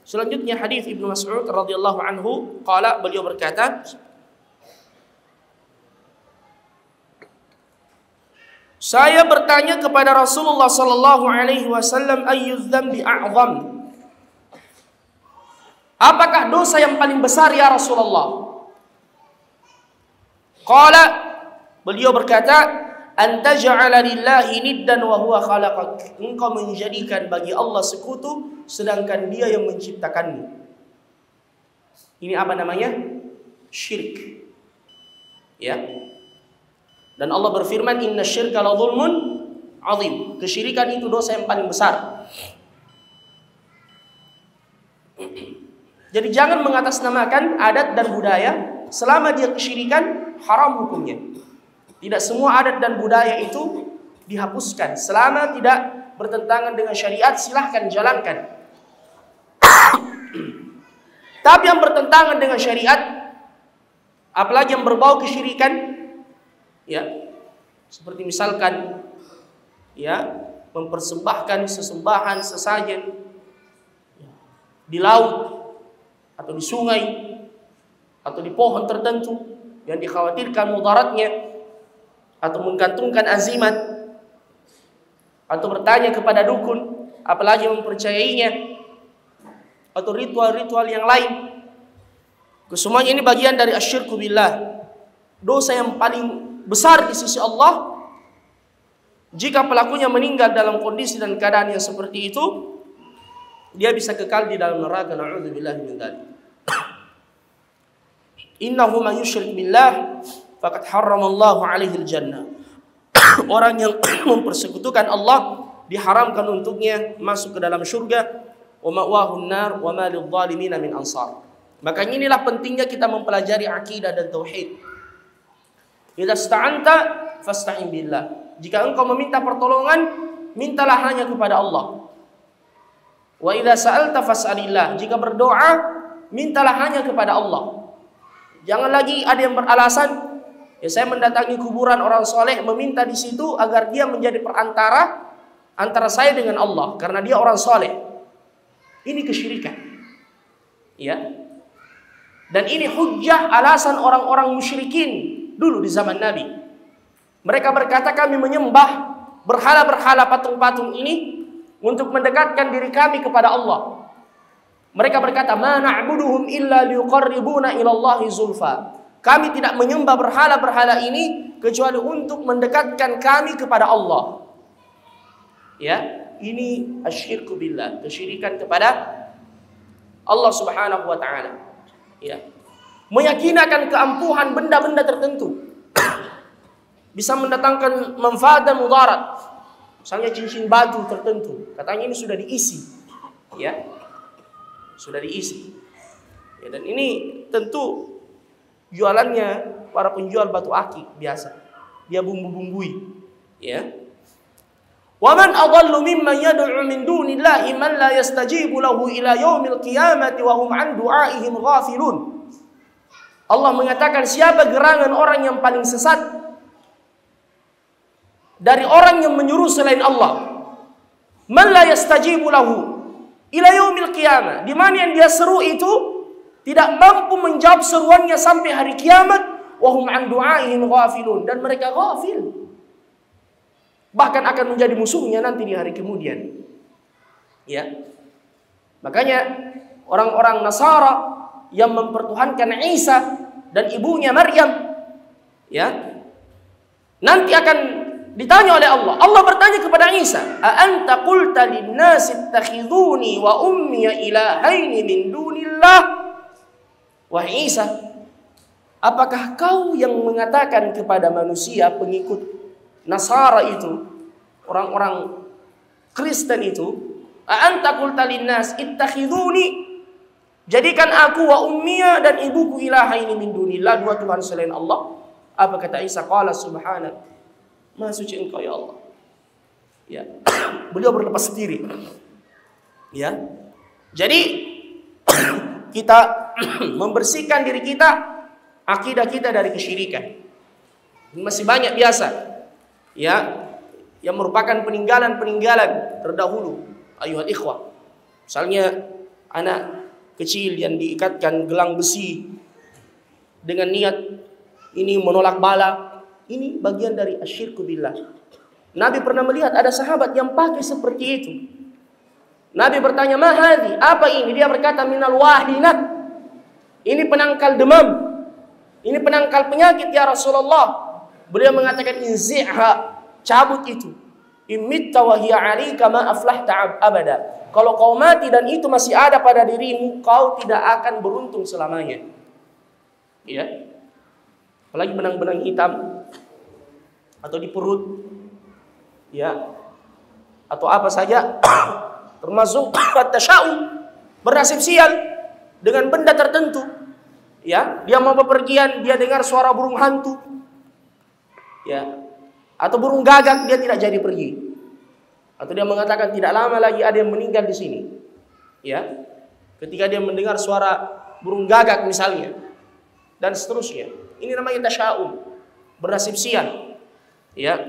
Selanjutnya hadis Ibnu Mas'ud radhiyallahu anhu, qala, beliau berkata, saya bertanya kepada Rasulullah sallallahu alaihi wasallam, ayyudz dzambi a'zam? Apakah dosa yang paling besar ya Rasulullah? Qala, beliau berkata, anta ja'ala lillahi niddan wa huwa khalaqak. Engkau menjadikan bagi Allah sekutu sedangkan Dia yang menciptakanmu. Ini apa namanya? Syirik. Ya. Dan Allah berfirman, inna syirka la zulmun azim. Kesyirikan itu dosa yang paling besar. Jadi jangan mengatasnamakan adat dan budaya. Selama dia kesyirikan, haram hukumnya. Tidak semua adat dan budaya itu dihapuskan. Selama tidak bertentangan dengan syariat, silahkan jalankan. Tapi yang bertentangan dengan syariat, apalagi yang berbau kesyirikan, ya, seperti misalkan, ya, mempersembahkan sesembahan, sesajen, ya, di laut atau di sungai atau di pohon tertentu yang dikhawatirkan mudaratnya, atau menggantungkan azimat, atau bertanya kepada dukun, apalagi mempercayainya, atau ritual-ritual yang lain. Kesemuanya ini bagian dari asyirku billah, dosa yang paling besar di sisi Allah. Jika pelakunya meninggal dalam kondisi dan keadaan yang seperti itu, dia bisa kekal di dalam neraka. Na'udzubillahi min dzalik. Innahu man yusyrik billah faqad harramallahu alaihi al-jannah. Orang yang mempersekutukan Allah diharamkan untuknya masuk ke dalam surga. Wa ma'wahun nar wa ma lidh-dhalimin min ansar. Makanya inilah pentingnya kita mempelajari akidah dan tauhid. Idza sta'anta fasta'in billah. Jika engkau meminta pertolongan, mintalah hanya kepada Allah. Wa idza sa'alta fas'alillah. Jika berdoa, mintalah hanya kepada Allah. Jangan lagi ada yang beralasan, ya saya mendatangi kuburan orang soleh, meminta di situ agar dia menjadi perantara antara saya dengan Allah karena dia orang soleh. Ini kesyirikan. Ya. Dan ini hujjah alasan orang-orang musyrikin dulu di zaman Nabi. Mereka berkata, kami menyembah berhala-berhala, patung-patung ini untuk mendekatkan diri kami kepada Allah. Mereka berkata, ma na'buduhum illa liqarribuna ila Allahi zulfa. Kami tidak menyembah berhala-berhala ini kecuali untuk mendekatkan kami kepada Allah. Ya, ini asyirku billah, kesyirikan kepada Allah Subhanahu wa taala. Ya. Meyakinakan keampuhan benda-benda tertentu bisa mendatangkan manfaat dan mudarat. Misalnya cincin batu tertentu, katanya ini sudah diisi. Ya. Sudah diisi. Ya, dan ini tentu jualannya para penjual batu akik biasa. Dia bumbu-bumbui. Ya. Wa man adallu mimman yad'u min dunillahi man la yastajibu lahu ila yaumil qiyamati wa hum an du'aihim ghafilun. Allah mengatakan, siapa gerangan orang yang paling sesat dari orang yang menyuruh selain Allah? Man la yastajibu lahu ila yaumil qiyamah, di mana yang dia seru itu tidak mampu menjawab seruannya sampai hari kiamat. Wa hum an du'aihim ghafilun, dan mereka ghafil. Bahkan akan menjadi musuhnya nanti di hari kemudian. Ya. Makanya orang-orang Nasara yang mempertuhankan Isa dan ibunya Maryam, ya, nanti akan ditanya oleh Allah. Allah bertanya kepada Isa, "A anta qulta lin-nasi ittakhiduni wa ummi ilahaini min dunillah?" Wahai Isa, apakah kau yang mengatakan kepada manusia pengikut Nasara itu, orang-orang Kristen itu, anta qulta linnas ittakhiduni, jadikan aku wa ummiya dan ibuku ilahaini min dunillah, dua Tuhan selain Allah. Apa kata Isa? Qala subhanak, maha suci engkau ya Allah. Ya. Beliau berlepas diri. Ya. Jadi kita membersihkan diri kita, akidah kita dari kesyirikan. Masih banyak biasa, ya, yang merupakan peninggalan-peninggalan terdahulu, ayuhal ikhwah. Misalnya anak kecil yang diikatkan gelang besi dengan niat ini menolak bala. Ini bagian dari asyirku billah. Nabi pernah melihat ada sahabat yang pakai seperti itu. Nabi bertanya, "Ma hadhi?" Apa ini? Dia berkata, "Minal wahinat." Ini penangkal demam. Ini penangkal penyakit ya Rasulullah. Beliau mengatakan, "Inzi'ha." Cabut itu. "Imitta wa hiya 'alaika ma aflahta abada." Kalau kau mati dan itu masih ada pada dirimu, kau tidak akan beruntung selamanya. Ya. Apalagi benang-benang hitam atau di perut, ya, atau apa saja, termasuk tasya'um, bernasib sial dengan benda tertentu. Ya, dia mau bepergian, dia dengar suara burung hantu, ya, atau burung gagak, dia tidak jadi pergi. Atau dia mengatakan tidak lama lagi ada yang meninggal di sini. Ya, ketika dia mendengar suara burung gagak misalnya, dan seterusnya. Ini namanya tasya'um, bernasib sial. Ya.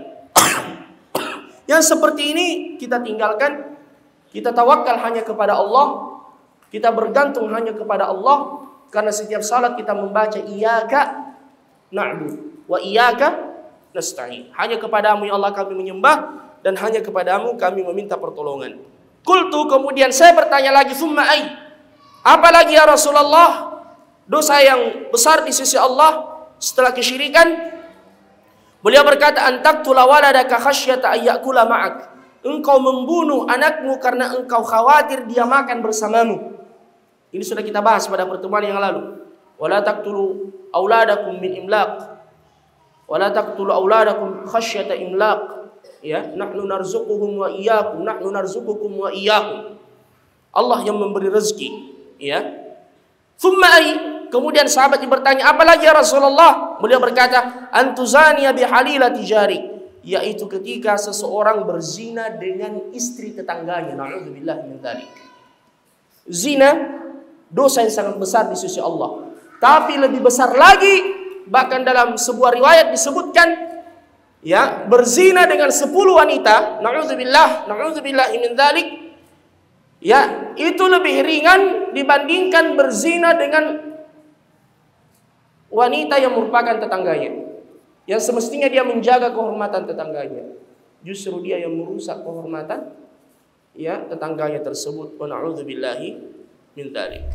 Yang seperti ini kita tinggalkan, kita tawakal hanya kepada Allah, kita bergantung hanya kepada Allah, karena setiap salat kita membaca iyyaka na'budu wa iyyaka nasta'in. Hanya kepadamu ya Allah kami menyembah, dan hanya kepadamu kami meminta pertolongan. Qultu, kemudian saya bertanya lagi, "Tsumma ai?" Apalagi ya Rasulullah dosa yang besar di sisi Allah setelah kesyirikan? Beliau berkata, "Antaqtula waladaka khasyata ayyakula ma'ak." Engkau membunuh anakmu karena engkau khawatir dia makan bersamamu. Ini sudah kita bahas pada pertemuan yang lalu. "Wala taqtulu auladakum min imlaq." "Wala taqtulu auladakum khasyata imlaq." Ya, nahnu narzuquhum wa iyyakum, nahnu narzuqukum wa iyyahum. Allah yang memberi rezeki, ya. Tsumma ai? Kemudian sahabat bertanya, "Apalagi ya Rasulullah?" Beliau berkata, "Antuzaniya bihalilati jarik." Yaitu ketika seseorang berzina dengan istri tetangganya. Na'udzubillah min dzalik. Zina dosa yang sangat besar di sisi Allah. Tapi lebih besar lagi, bahkan dalam sebuah riwayat disebutkan, ya, berzina dengan 10 wanita. Na'udzubillah min dzalik. Ya, itu lebih ringan dibandingkan berzina dengan wanita yang merupakan tetangganya, yang semestinya dia menjaga kehormatan tetangganya, justru dia yang merusak kehormatan, ya, tetangganya tersebut. Wa na'udzubillahi min dzalik.